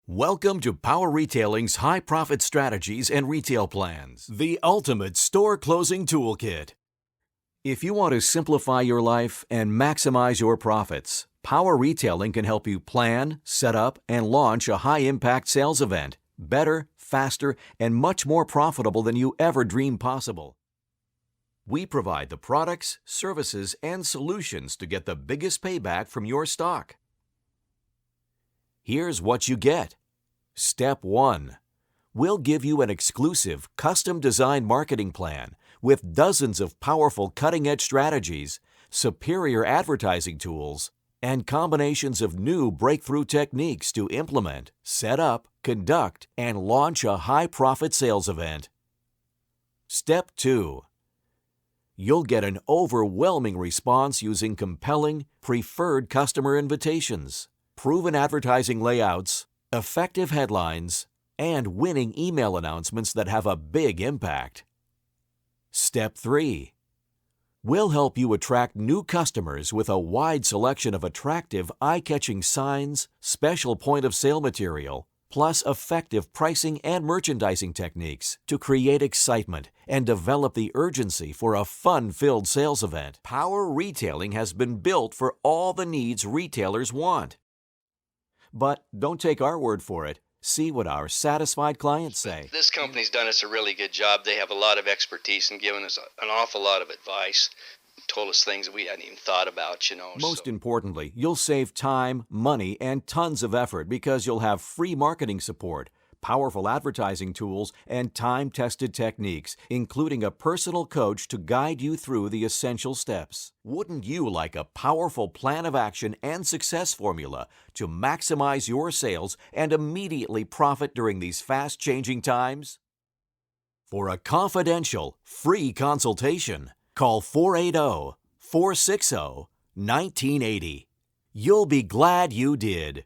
Welcome to Power Retailing's High Profit Strategies and Retail Plans, the ultimate store closing toolkit. If you want to simplify your life and maximize your profits, Power Retailing can help you plan, set up, and launch a high-impact sales event, better, faster, and much more profitable than you ever dreamed possible. We provide the products, services, and solutions to get the biggest payback from your stock. Here's what you get. Step 1. We'll give you an exclusive, custom-designed marketing plan with dozens of powerful cutting-edge strategies, superior advertising tools, and combinations of new breakthrough techniques to implement, set up, conduct, and launch a high-profit sales event. Step 2. You'll get an overwhelming response using compelling, preferred customer invitations, proven advertising layouts, effective headlines, and winning email announcements that have a big impact. Step 3. We'll help you attract new customers with a wide selection of attractive, eye-catching signs, special point-of-sale material, plus effective pricing and merchandising techniques to create excitement and develop the urgency for a fun-filled sales event. Power Retailing has been built for all the needs retailers want. But don't take our word for it. See what our satisfied clients say. This company's done us a really good job. They have a lot of expertise and given us an awful lot of advice. Told us things that we hadn't even thought about, Most importantly, you'll save time, money, and tons of effort because you'll have free marketing support, powerful advertising tools, and time-tested techniques, including a personal coach to guide you through the essential steps. Wouldn't you like a powerful plan of action and success formula to maximize your sales and immediately profit during these fast-changing times? For a confidential, free consultation, call 480-460-1980. You'll be glad you did.